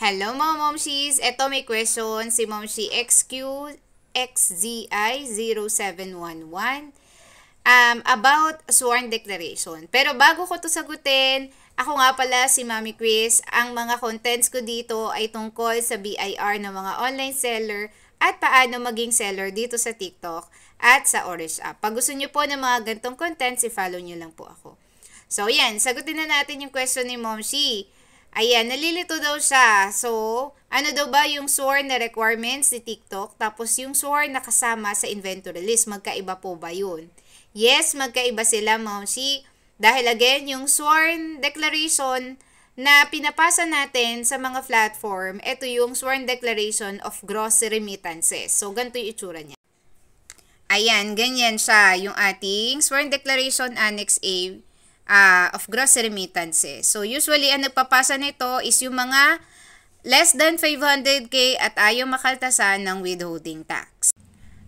Hello mga momshies! Ito may question si Momshi XQXZI0711 about sworn declaration. Pero bago ko to sagutin, ako nga pala si Mami Chris. Ang mga contents ko dito ay tungkol sa BIR ng mga online seller at paano maging seller dito sa TikTok at sa Orange app. Pag gusto nyo po ng mga gantong contents, i-follow nyo lang po ako. So yan, sagutin na natin yung question ni Momshi. Ayan, nalilito daw siya. So, ano daw ba yung sworn na requirements ni TikTok? Tapos yung sworn na kasama sa inventory list, magkaiba po ba yun? Yes, magkaiba sila, Momshi. Dahil again, yung sworn declaration na pinapasa natin sa mga platform, ito yung sworn declaration of gross remittances. So, ganito yung itsura niya. Ayan, ganyan siya, yung ating sworn declaration Annex A of gross remittances. So, usually, ang nagpapasa nito is yung mga less than 500k at ayaw makaltasan ng withholding tax.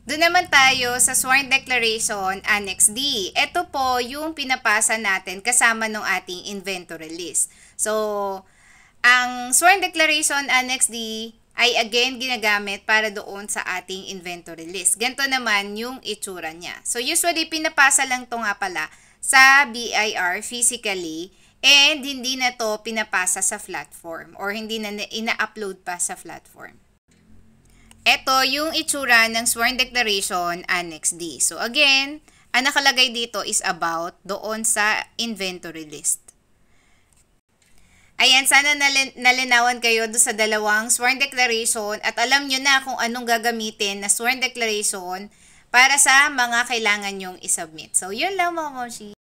Doon naman tayo sa sworn declaration Annex D. Ito po yung pinapasa natin kasama ng ating inventory list. So, ang sworn declaration Annex D ay again ginagamit para doon sa ating inventory list. Ganito naman yung itsura niya. So, usually, pinapasa lang ito nga pala sa BIR physically and hindi na to pinapasa sa platform or hindi na ina-upload pa sa platform. Ito yung itsura ng sworn declaration Annex D. So again, ang nakalagay dito is about doon sa inventory list. Ayan, sana nalinawan kayo doon sa dalawang sworn declaration at alam nyo na kung anong gagamitin na sworn declaration para sa mga kailangan nyong isubmit. So, yun lang mga moshi.